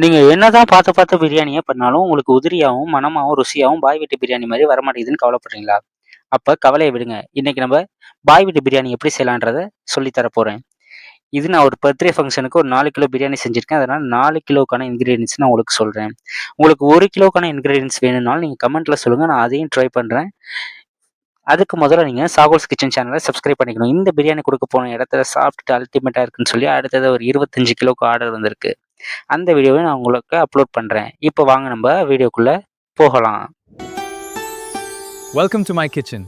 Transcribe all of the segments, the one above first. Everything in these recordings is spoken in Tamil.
நீங்க என்னதான் பார்த்து பிரியாணியே பண்ணாலும், உங்களுக்கு உதிரியாவும், மணமாவும், ருசியாவும் பாய் வீட்டு பிரியாணி மாரி வரமாட்டேங்குதுன்னு கவலைப்படுறீங்களா? அப்ப கவலைய விடுங்க. இன்னைக்கு நம்ப பாய் வீட்டு பிரியாணி எப்படி செய்யலான்றத சொல்லி தரப்போறேன். இது நான் ஒரு பர்த்டே ஃபங்ஷனுக்கு ஒரு 4 கிலோ பிரியாணி செஞ்சிருக்கேன். அதனால 4 கிலோக்கான இன்கிரீடியன்ட்ஸ் நான் உங்களுக்கு சொல்றேன். உங்களுக்கு 1 கிலோக்கான இன்கிரீடியன்ட்ஸ் வேணும்னாலும் நீங்க கமெண்ட்ல சொல்லுங்க. நான் அதையும் ட்ரை பண்றேன். அதுக்கு முதல்ல நீங்க சாகோஸ் கிச்சன் சேனல சப்ஸ்கிரைப் பண்ணிக்கணும். இந்த பிரியாணி குடுக்க போன இடத்துல சாப்பிட்டுட்டு அல்டிமேட்டா இருக்குன்னு சொல்லி அடுத்தது ஒரு 25 கிலோக்கு ஆர்டர் வந்திருக்கு. அந்த வீடியோவ நான் உங்களுக்கு அப்லோட் பண்றேன். இப்ப வாங்க நம்ப வீடியோக்குள்ள போகலாம். Welcome to my kitchen.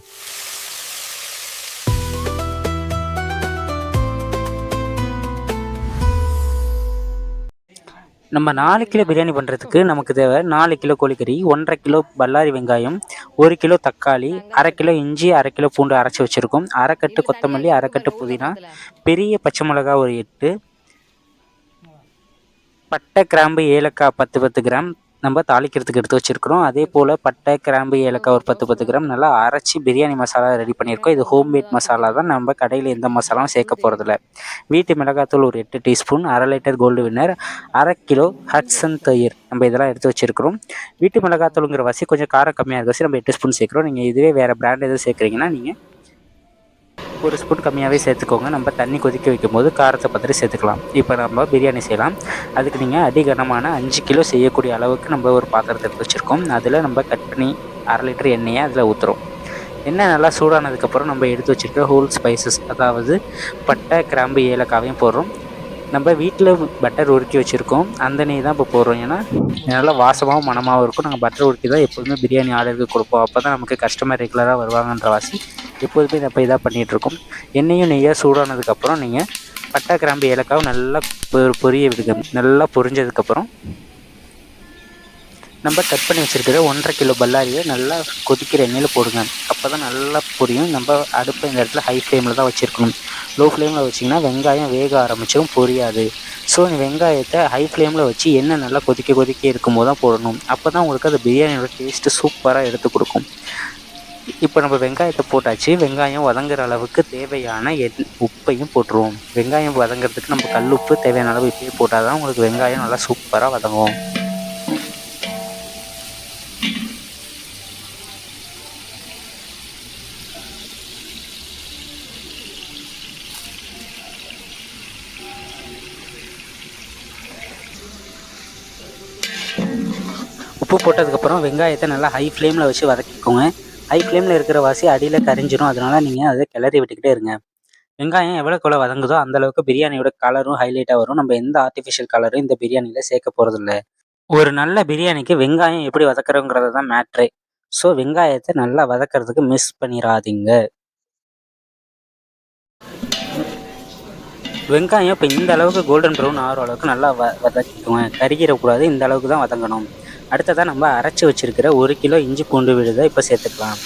நம்ம 4 கிலோ பிரியாணி பண்ணுறதுக்கு நமக்கு தேவை 4 கிலோ கோழிக்கறி, 1 1/2 கிலோ பல்லாரி வெங்காயம், 1 கிலோ தக்காளி, 1/2 கிலோ இஞ்சி, 1/2 கிலோ பூண்டு அரைச்சு வச்சிருக்கோம். 1/2 கட்டு கொத்தமல்லி, 1/2 கட்டு புதினா, பெரிய பச்சை மிளகாய் ஒரு 8, பட்டை, கிராம்பு, ஏலக்காய் 10 கிராம் நம்ம தாளிக்கிறதுக்கு எடுத்து வச்சிருக்கிறோம். அதே போல் பட்டை, கிராம்பு, ஏலக்காய் ஒரு 10 கிராம் நல்லா அரைச்சி பிரியாணி மசாலா ரெடி பண்ணியிருக்கோம். இது ஹோம்மேட் மசாலா தான். நம்ம கடையில் எந்த மசாலாவும் சேர்க்க போகிறதில்ல. வீட்டு மிளகாத்தூள் ஒரு 8 teaspoon, 1/2 litre gold winner, 1/2 kilo Hatsun தயிர் நம்ம இதெல்லாம் எடுத்து வச்சிருக்கிறோம். வீட்டு மிளகாத்தூளுங்கிற வாசி கொஞ்சம் காரம் கம்மியாக இருக்க வாசி நம்ம 8 ஸ்பூன் சேர்க்குறோம். நீங்கள் இதுவே வேறு பிராண்ட் எதுவும் சேர்க்குறீங்கன்னா நீங்கள் 1 ஸ்பூன் கம்மியாகவே சேர்த்துக்கோங்க. நம்ம தண்ணி கொதிக்க வைக்கும்போது காரத்தை பார்த்துட்டு சேர்த்துக்கலாம். இப்போ நம்ம பிரியாணி செய்யலாம். அதுக்கு நீங்கள் அடிகனமான 5 கிலோ செய்யக்கூடிய அளவுக்கு நம்ம ஒரு பாத்திரத்தை எடுத்து வச்சுருக்கோம். அதில் நம்ம கட் பண்ணி 1/2 லிட்டர் எண்ணெயை அதில் ஊற்றுறோம். எண்ணெய் நல்லா சூடானதுக்கப்புறம் நம்ம எடுத்து வச்சுருக்க ஹோல் ஸ்பைசஸ், அதாவது பட்டை, கிராம்பு, ஏலக்காவையும் போடுறோம். நம்ம வீட்டில் பட்டர் உருக்கி வச்சுருக்கோம். அந்த நெய் தான் இப்போ போடுறோம். ஏன்னா நல்லா வாசமாகவும் மணமாகவும் இருக்கும். நாங்கள் பட்டர் உருக்கி தான் எப்போதுமே பிரியாணி ஆர்டருக்கு கொடுப்போம். அப்போ தான் நமக்கு கஸ்டமர் ரெகுலராக வருவாங்கன்ற வாசி எப்போதுமே நம்ம இதாக பண்ணிகிட்ருக்கோம். எண்ணெயும் நெய்யாக சூடானதுக்கப்புறம் நீங்கள் பட்டை, கிராம்பு, ஏலக்காவும் நல்லா பொரிய விடுங்க. நல்லா பொரிஞ்சதுக்கப்புறம் நம்ம கட் பண்ணி வச்சுருக்கிற 1 1/2 கிலோ பல்லாரியை நல்லா கொதிக்கிற எண்ணெயில் போடுங்க. அப்போ தான் நல்லா பொரியும். நம்ம அடுப்பை இந்த இடத்துல ஹை ஃப்ளேமில் தான் வச்சுருக்கணும். லோ ஃப்ளேமில் வச்சிங்கன்னா வெங்காயம் வேக ஆரம்பிச்சிடும், பொரியாது. ஸோ வெங்காயத்தை ஹை ஃப்ளேமில் வச்சு எண்ணெய் நல்லா கொதிக்க இருக்கும்போது தான் போடணும். அப்போ தான் உங்களுக்கு அது பிரியாணியோட டேஸ்ட்டு சூப்பராக எடுத்து கொடுக்கும். இப்போ நம்ம வெங்காயத்தை போட்டாச்சு. வெங்காயம் வதங்குற அளவுக்கு தேவையான உப்பையும் போட்டுருவோம். வெங்காயம் வதங்குறதுக்கு நம்ம கல் உப்பு தேவையான அளவு இப்பயே போட்டால் தான் உங்களுக்கு வெங்காயம் நல்லா சூப்பராக வதங்கும். உப்பு போட்டதுக்கப்புறம் வெங்காயத்தை நல்லா ஹை ஃப்ளேமில் வச்சு வதக்கிக்கோங்க. ஹை ஃப்ளேமில் இருக்கிற வாசி அடியில் கரிஞ்சிடும். அதனால் நீங்கள் அதை கிளறி விட்டுக்கிட்டே இருங்க. வெங்காயம் எவ்வளோக்கு வதங்குதோ அந்தளவுக்கு பிரியாணியோட கலரும் ஹைலைட்டாக வரும். நம்ம எந்த ஆர்டிஃபிஷியல் கலரும் இந்த பிரியாணியில் சேர்க்க போகிறதில்ல. ஒரு நல்ல பிரியாணிக்கு வெங்காயம் எப்படி வதக்குறோங்கிறது தான் மேட்ரே. ஸோ வெங்காயத்தை நல்லா வதக்கிறதுக்கு மிஸ் பண்ணிடாதீங்க. வெங்காயம் இப்போ இந்த அளவுக்கு கோல்டன் ப்ரௌன் ஆகிற அளவுக்கு நல்லா வதக்கிக்குவோம். கருகிடக்கூடாது, இந்த அளவுக்கு தான் வதங்கணும். அடுத்ததாக நம்ம அரைச்சி வச்சுருக்கிற 1 கிலோ இஞ்சி பூண்டு விழுதை இப்போ சேர்த்துக்கலாம்.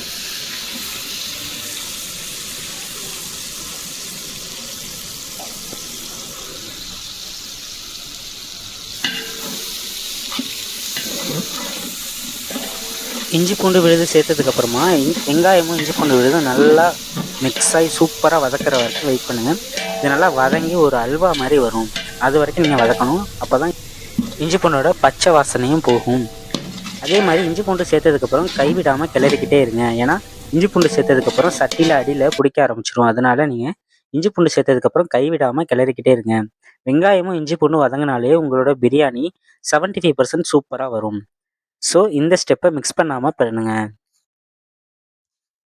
இஞ்சி பூண்டு விழுது சேர்த்ததுக்கப்புறமா வெங்காயமும் இஞ்சி பூண்டு விழுதும் நல்லா மிக்ஸ் ஆகி சூப்பராக வதக்கிற வரைக்கும் வெயிட் பண்ணுங்கள். இது நல்லா வதங்கி ஒரு அல்வா மாதிரி வரும். அது வரைக்கும் நீங்கள் வதக்கணும். அப்போ தான் இஞ்சி பூண்டோட பச்சை வாசனையும் போகும். அதே மாதிரி இஞ்சி பூண்டு சேர்த்ததுக்கப்புறம் கைவிடாமல் கிளறிக்கிட்டே இருங்க. ஏன்னா இஞ்சி பூண்டு சேர்த்ததுக்கப்புறம் சட்டியில் அடியில் பிடிக்க ஆரம்பிச்சிடும். அதனால் நீங்கள் இஞ்சி பூண்டு சேர்த்ததுக்கப்புறம் கைவிடாமல் கிளறிக்கிட்டே இருங்க. வெங்காயமும் இஞ்சி பூண்டு வதங்கினாலே உங்களோட பிரியாணி 75% சூப்பராக வரும். ஸோ இந்த ஸ்டெப்பை மிக்ஸ் பண்ணாமல் பண்ணுங்க.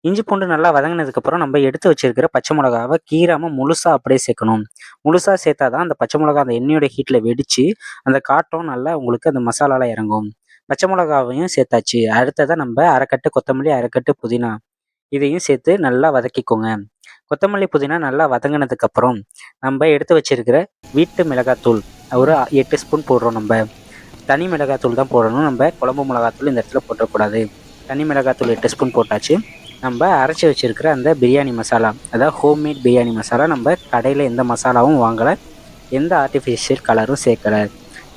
இஞ்சி பூண்டு நல்லா வதங்கினதுக்கப்புறம் நம்ம எடுத்து வச்சிருக்கிற பச்சை மிளகாவை கீராமல் முழுசாக அப்படியே சேர்க்கணும். முழுசாக சேர்த்தா தான் அந்த பச்சை மிளகா அந்த எண்ணெயோட ஹீட்டில் வெடித்து அந்த காட்டம் நல்லா உங்களுக்கு அந்த மசாலாவில் இறங்கும். பச்சை மிளகாவையும் சேர்த்தாச்சு. அடுத்ததாக நம்ம 1/2 கட்டு கொத்தமல்லி, 1/2 கட்டு புதினா இதையும் சேர்த்து நல்லா வதக்கிக்கோங்க. கொத்தமல்லி, புதினா நல்லா வதங்கினதுக்கப்புறம் நம்ம எடுத்து வச்சிருக்கிற வீட்டு மிளகாத்தூள் ஒரு 8 ஸ்பூன் போடுறோம். நம்ம தனி மிளகாத்தூள் தான் போடணும். நம்ம குழம்பு மிளகாத்தூள் இந்த இடத்துல போட்டக்கூடாது. தனி மிளகாத்தூள் 8 ஸ்பூன் போட்டாச்சு. நம்ம அரைச்சி வச்சுருக்கிற அந்த பிரியாணி மசாலா, அதாவது ஹோம்மேட் பிரியாணி மசாலா, நம்ம கடையில் எந்த மசாலாவும் வாங்கலை, எந்த ஆர்டிஃபிஷியல் கலரும் சேர்க்கலை.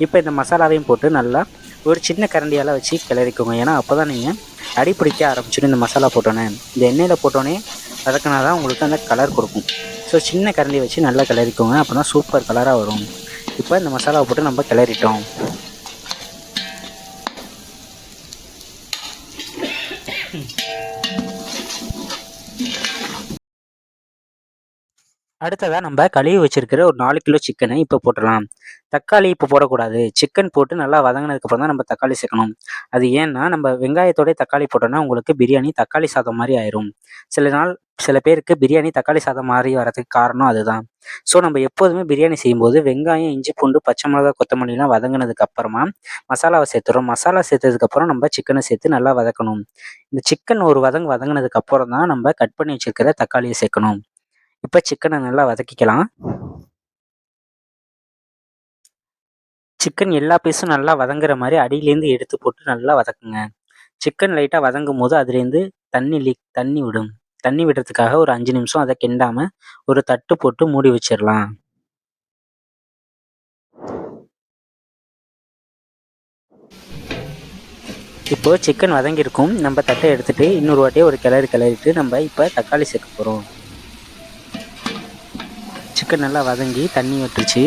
இப்போ இந்த மசாலாவையும் போட்டு நல்லா ஒரு சின்ன கரண்டியால் வச்சு கிளறிக்கோங்க. ஏன்னா அப்போ தான் நீங்கள் அடி பிடிக்க ஆரம்பிச்சிடும். இந்த மசாலா போட்டோன்னே இந்த எண்ணெயில் போட்டோன்னே வதக்கினா தான் உங்களுக்கு அந்த கலர் கொடுக்கும். ஸோ சின்ன கரண்டியை வச்சு நல்லா கிளறிக்கோங்க. அப்போ தான் சூப்பர் கலராக வரும். இப்போ இந்த மசாலாவை போட்டு நம்ம கிளறிட்டோம். அடுத்ததா நம்ம கழுவி வச்சிருக்கிற ஒரு 4 கிலோ சிக்கனை இப்போ போட்டுடலாம். தக்காளி இப்போ போடக்கூடாது. சிக்கன் போட்டு நல்லா வதங்கினதுக்கப்புறம் தான் நம்ம தக்காளி சேர்க்கணும். அது ஏன்னா, நம்ம வெங்காயத்தோடயே தக்காளி போட்டோம்னா உங்களுக்கு பிரியாணி தக்காளி சாதம் மாரி ஆயிரும். சில பேருக்கு பிரியாணி தக்காளி சாதம் மாறி வரதுக்கு காரணம் அதுதான். ஸோ நம்ம எப்போதுமே பிரியாணி செய்யும்போது வெங்காயம், இஞ்சி பூண்டு, பச்சை மிளகாய், கொத்தமல்லிலாம் வதங்கினதுக்கு அப்புறமா மசாலாவை சேர்த்துறோம். மசாலா சேர்த்ததுக்கப்புறம் நம்ம சிக்கனை சேர்த்து நல்லா வதக்கணும். இந்த சிக்கன் ஒரு வதங்கினதுக்கு அப்புறம் தான் நம்ம கட் பண்ணி வச்சிருக்கிற தக்காளியை சேர்க்கணும். இப்போ சிக்கனை நல்லா வதக்கிக்கலாம். சிக்கன் எல்லா பீஸும் நல்லா வதங்குற மாரி அடியிலேருந்து எடுத்து போட்டு நல்லா வதக்குங்க. சிக்கன் லைட்டா வதங்கும்போது அதுலேருந்து தண்ணி விடும். தண்ணி விடுறதுக்காக ஒரு 5 நிமிஷம் அத கிண்டாம ஒரு தட்டு போட்டு மூடி வச்சிரலாம். இப்போ சிக்கன் வதங்கியிருக்கும். நம்ம தட்ட எடுத்துட்டு இன்னொரு வாட்டி ஒரு கிளறிட்டு நம்ம இப்ப தக்காளி சேர்க்க போறோம். சிக்கன் நல்லா வதங்கி தண்ணி விட்டுருச்சு.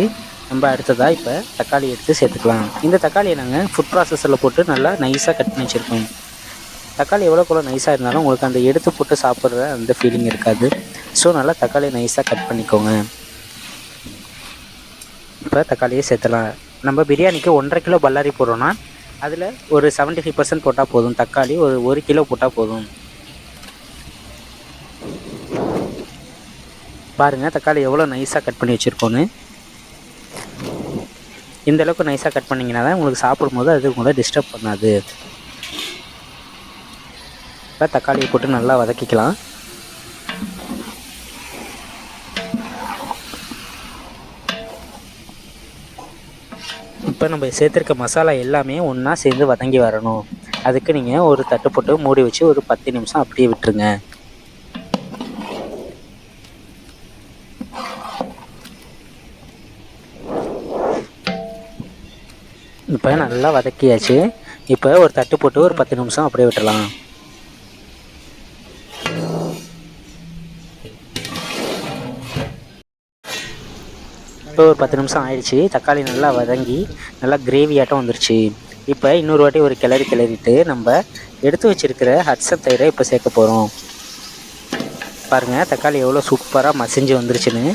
நம்ம அடுத்ததா இப்ப தக்காளி எடுத்து சேர்த்துக்கலாம். இந்த தக்காளியை நாங்க ஃபுட் ப்ராசஸர்ல போட்டு நல்லா நைஸா கட் பண்ணி வச்சிருக்கோம். தக்காளி எவ்வளோக்கு எவ்வளோ நைஸாக இருந்தாலும் உங்களுக்கு அந்த எடுத்து போட்டு சாப்பிட்ற அந்த ஃபீலிங் இருக்காது. ஸோ நல்லா தக்காளியை நைஸாக கட் பண்ணிக்கோங்க. இப்போ தக்காளியே சேர்த்துலாம். நம்ம பிரியாணிக்கு 1.5 கிலோ பல்லாரி போடுறோன்னா அதில் ஒரு 75% போட்டால் போதும். தக்காளி ஒரு 1 கிலோ போட்டால் போதும். பாருங்கள் தக்காளி எவ்வளோ நைஸாக கட் பண்ணி வச்சுருக்கோன்னு. இந்த அளவுக்கு நைஸாக கட் பண்ணிங்கன்னா தான் உங்களுக்கு சாப்பிடும்போது அது உங்களை டிஸ்டர்ப் பண்ணாது. இப்போ தக்காளியை போட்டு நல்லா வதக்கிக்கலாம். இப்போ நம்ம சேர்த்துருக்க மசாலா எல்லாமே ஒன்றா சேர்ந்து வதங்கி வரணும். அதுக்கு நீங்கள் ஒரு தட்டு போட்டு மூடி வச்சு ஒரு 10 நிமிஷம் அப்படியே விட்டுருங்க. இப்போ நல்லா வதக்கியாச்சு. இப்போ ஒரு தட்டு போட்டு ஒரு 10 நிமிஷம் அப்படியே விட்டுடலாம். இப்போ ஒரு 10 நிமிஷம் ஆயிடுச்சு. தக்காளி நல்லா வதங்கி நல்லா கிரேவியாட்டம் வந்துருச்சு. இப்போ இன்னொரு வாட்டி ஒரு கிளறிட்டு நம்ம எடுத்து வச்சிருக்கிற ஹட்சன் தயிரை இப்போ சேர்க்க போகிறோம். பாருங்கள் தக்காளி எவ்வளோ சூப்பராக மசிஞ்சு வந்துருச்சுன்னு.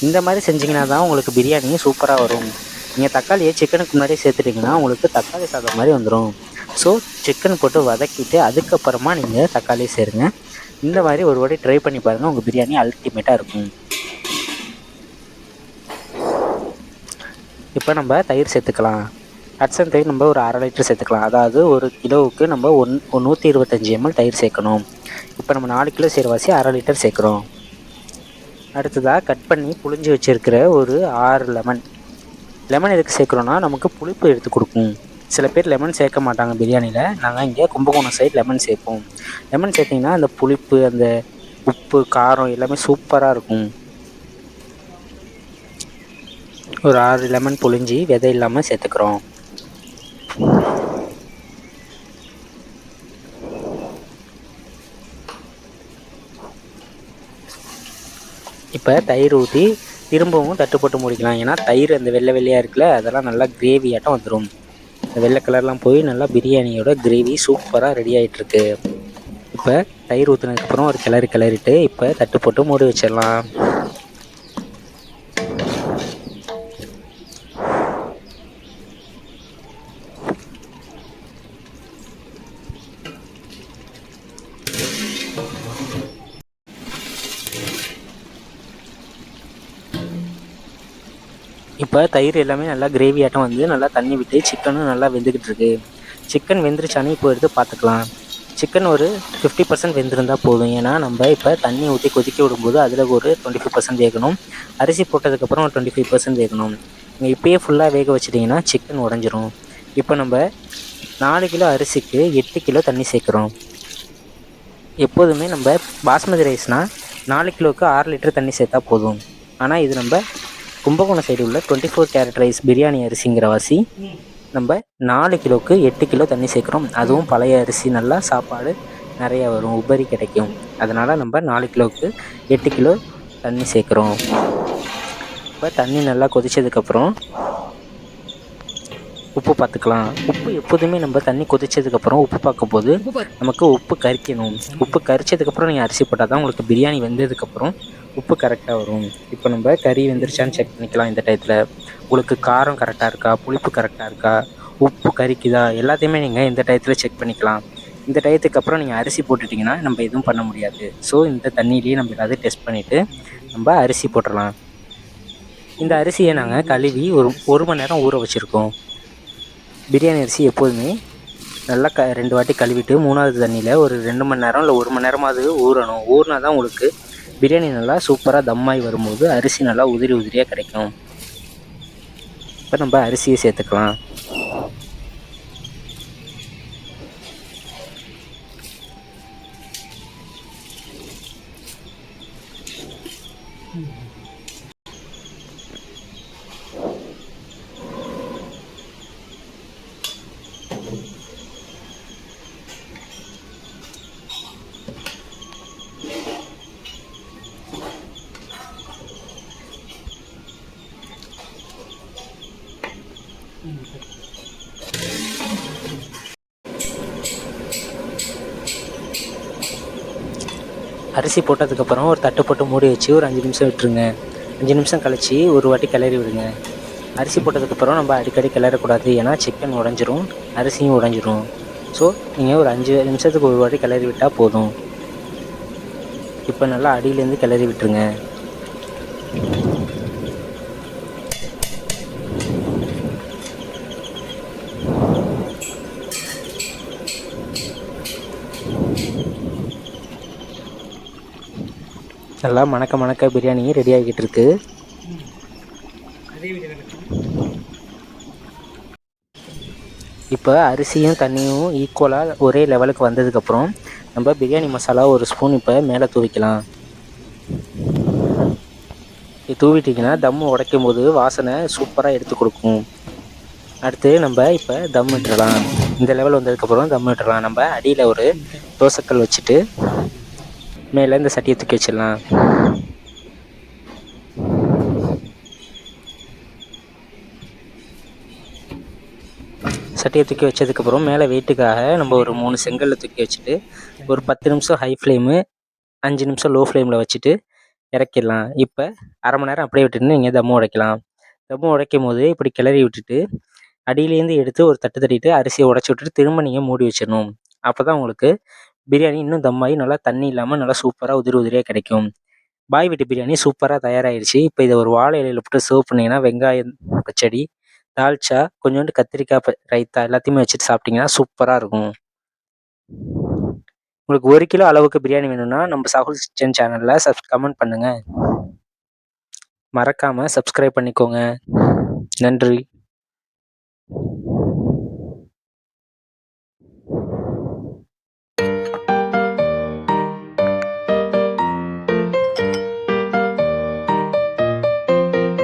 இந்த மாதிரி செஞ்சிங்கன்னா தான் உங்களுக்கு பிரியாணி சூப்பராக வரும். நீங்கள் தக்காளியை சிக்கனுக்கு முன்னாடியே சேர்த்துட்டிங்கன்னா உங்களுக்கு தக்காளி சாதம் மாதிரி வந்துடும். ஸோ சிக்கன் போட்டு வதக்கிட்டு அதுக்கப்புறமா நீங்கள் தக்காளி சேருங்க. இந்த மாதிரி ஒரு வாட்டி ட்ரை பண்ணி பாருங்கள். உங்கள் பிரியாணி அல்டிமேட்டாக இருக்கும். இப்போ நம்ம தயிர் சேர்த்துக்கலாம். ஹட்சன் தயிர் நம்ம ஒரு 1/2 லிட்டர் சேர்த்துக்கலாம். அதாவது ஒரு கிலோவுக்கு நம்ம 125 ml தயிர் சேர்க்கணும். இப்போ நம்ம 4 கிலோ சேரவாசி 1/2 லிட்டர் சேர்க்குறோம். அடுத்ததாக கட் பண்ணி புளிஞ்சு வச்சுருக்கிற ஒரு 6 லெமன் எதுக்கு சேர்க்குறோன்னா நமக்கு புளிப்பு எடுத்து கொடுக்கும். சில பேர் லெமன் சேர்க்க மாட்டாங்க பிரியாணியில். நாங்கள் இங்கே கும்பகோணம் சைடு லெமன் சேர்ப்போம். லெமன் சேர்த்திங்கன்னா அந்த புளிப்பு, அந்த உப்பு, காரம் எல்லாமே சூப்பராக இருக்கும். ஒரு 6 லெமன் புளிஞ்சி விதை இல்லாமல் சேர்த்துக்கிறோம். இப்போ தயிர் ஊற்றி திரும்பவும் தட்டு போட்டு மூடிக்கலாம். ஏன்னா தயிர் அந்த வெள்ளை வெள்ளையாக இருக்குல்ல, அதெல்லாம் நல்லா கிரேவியாட்டம் வந்துடும். இந்த வெள்ளை கலர்லாம் போய் நல்லா பிரியாணியோட கிரேவி சூப்பராக ரெடி ஆகிட்டுருக்கு. இப்போ தயிர் ஊற்றினதுக்கப்புறம் ஒரு கிளறிட்டு இப்போ தட்டு போட்டு மூடி வச்சிடலாம். இப்போ தயிர் எல்லாமே நல்லா கிரேவியாட்டம் வந்து நல்லா தண்ணி விட்டு சிக்கனும் நல்லா வெந்துக்கிட்டு இருக்கு. சிக்கன் வெந்துருச்சானே இப்போ எடுத்து பார்த்துக்கலாம். சிக்கன் ஒரு 50% வெந்திருந்தால் போதும். ஏன்னா நம்ம இப்போ தண்ணி ஊற்றி கொதிக்க விடும்போது அதில் ஒரு 25% வேகணும். அரிசி போட்டதுக்கப்புறம் ஒரு 25% வேகணும். நீங்கள் இப்போயே ஃபுல்லாக வேக வச்சிட்டிங்கன்னா சிக்கன் உடஞ்சிரும். இப்போ நம்ம 4 கிலோ அரிசிக்கு 8 கிலோ தண்ணி சேர்க்குறோம். எப்போதுமே நம்ம பாஸ்மதி ரைஸ்னால் 4 கிலோவுக்கு 6 லிட்டர் தண்ணி சேர்த்தா போதும். ஆனால் இது நம்ம கும்பகோணம் சைடு உள்ள 24 கேரட் ரைஸ் பிரியாணி அரிசிங்கிற வாசி நம்ம 4 கிலோவுக்கு 8 கிலோ தண்ணி சேர்க்குறோம். அதுவும் பழைய அரிசி, நல்லா சாப்பாடு நிறையா வரும், உபரி கிடைக்கும். அதனால் நம்ம 4 கிலோவுக்கு 8 கிலோ தண்ணி சேர்க்குறோம். இப்போ தண்ணி நல்லா கொதித்ததுக்கப்புறம் உப்பு பார்த்துக்கலாம். உப்பு எப்போதுமே நம்ம தண்ணி கொதித்ததுக்கப்புறம் உப்பு பார்க்கும்போது நமக்கு உப்பு கரிக்கணும். உப்பு கரிச்சதுக்கப்புறம் நீங்கள் அரிசி போட்டால் தான் உங்களுக்கு பிரியாணி வெந்ததுக்கப்புறம் உப்பு கரெக்டாக வரும். இப்போ நம்ம கறி வெந்துருச்சான்னு செக் பண்ணிக்கலாம். இந்த டயத்தில் உங்களுக்கு காரம் கரெக்டாக இருக்கா, புளிப்பு கரெக்டாக இருக்கா, உப்பு கறிக்குதா, எல்லாத்தையுமே நீங்கள் இந்த டயத்தில் செக் பண்ணிக்கலாம். இந்த டயத்துக்கு அப்புறம் நீங்கள் அரிசி போட்டுட்டிங்கன்னா நம்ம எதுவும் பண்ண முடியாது. ஸோ இந்த தண்ணியிலேயே நம்ம ஏதாவது டெஸ்ட் பண்ணிவிட்டு நம்ம அரிசி போட்டுடலாம். இந்த அரிசியை நாங்கள் கழுவி ஒரு மணி நேரம் ஊற வச்சுருக்கோம். பிரியாணி அரிசி எப்போதுமே நல்லா 2 வாட்டி கழுவிட்டு 3வது தண்ணியில் ஒரு 2 மணி நேரம் இல்லை 1 மணி நேரமாவது ஊறணும். ஊறினா தான் உங்களுக்கு பிரியாணி நல்லா சூப்பராக தம்மாகி வரும்போது அரிசி நல்லா உதிரி உதிரியாக கிடைக்கும். இப்போ நம்ம அரிசியை சேர்த்துக்கலாம். அரிசி போட்டதுக்கப்புறம் ஒரு தட்டு போட்டு மூடி வச்சு ஒரு 5 நிமிஷம் விட்டுருங்க. 5 நிமிஷம் கழித்து ஒரு வாட்டி கிளறி விடுங்க. அரிசி போட்டதுக்கப்புறம் நம்ம அடிக்கடி கிளறக்கூடாது, ஏன்னா சிக்கன் உடஞ்சிரும், அரிசியும் உடஞ்சிரும். ஸோ நீங்கள் ஒரு 5 நிமிஷத்துக்கு ஒரு வாட்டி கிளறி விட்டால் போதும். இப்போ நல்லா அடியிலேருந்து கிளறி விட்டுருங்க. நல்லா மணக்க மணக்க பிரியாணி ரெடி ஆகிட்டு இருக்கு. இப்போ அரிசியும் தண்ணியும் ஈக்குவலாக ஒரே லெவலுக்கு வந்ததுக்கப்புறம் நம்ம பிரியாணி மசாலா ஒரு ஸ்பூன் இப்போ மேலே தூவிக்கலாம். இது தூவிட்டிங்கன்னா தம்மு உடைக்கும் போது வாசனை சூப்பராக எடுத்து கொடுக்கும். அடுத்து நம்ம இப்போ தம் விட்டுறலாம். இந்த லெவல் வந்ததுக்கப்புறம் தம் விட்டுறலாம். நம்ம அடியில் ஒரு தோசைக்கல் வச்சுட்டு மேலே இந்த சட்டியை தூக்கி வச்சிடலாம். சட்டியை தூக்கி வச்சதுக்கப்புறம் மேலே வெயிட்டுக்காக நம்ம ஒரு 3 செங்கல்லை தூக்கி வச்சுட்டு ஒரு 10 நிமிஷம் ஹை ஃப்ளேமு, 5 நிமிஷம் லோ ஃப்ளேமில் வச்சுட்டு இறக்கிடலாம். இப்போ அரை மணி நேரம் அப்படியே விட்டுட்டு நீங்கள் தம்மு உடைக்கலாம். தம்மு உடைக்கும் போது இப்படி கிளறி விட்டுட்டு அடியிலேருந்து எடுத்து ஒரு தட்டு தட்டிட்டு அரிசியை உடச்சி விட்டுட்டு திரும்ப நீங்கள் மூடி வச்சிடணும். அப்போ தான் உங்களுக்கு பிரியாணி இன்னும் தம்மாகி நல்லா தண்ணி இல்லாமல் நல்லா சூப்பராக உதிரி உதிரியாக கிடைக்கும். பாய் வீட்டு பிரியாணி சூப்பராக தயாராகிடுச்சு. இப்போ இதை ஒரு வாழை இலையில் போட்டு சர்வ் பண்ணிங்கன்னா வெங்காயம் பச்சடி, தால்ச்சா, கொஞ்சோண்டு கத்திரிக்காய் ரைத்தா எல்லாத்தையுமே வச்சுட்டு சாப்பிட்டிங்கன்னா சூப்பராக இருக்கும். உங்களுக்கு 1 கிலோ அளவுக்கு பிரியாணி வேணும்னா நம்ம சாகுல் கிச்சன் சேனலில் கமெண்ட் பண்ணுங்கள். மறக்காமல் சப்ஸ்கிரைப் பண்ணிக்கோங்க. நன்றி.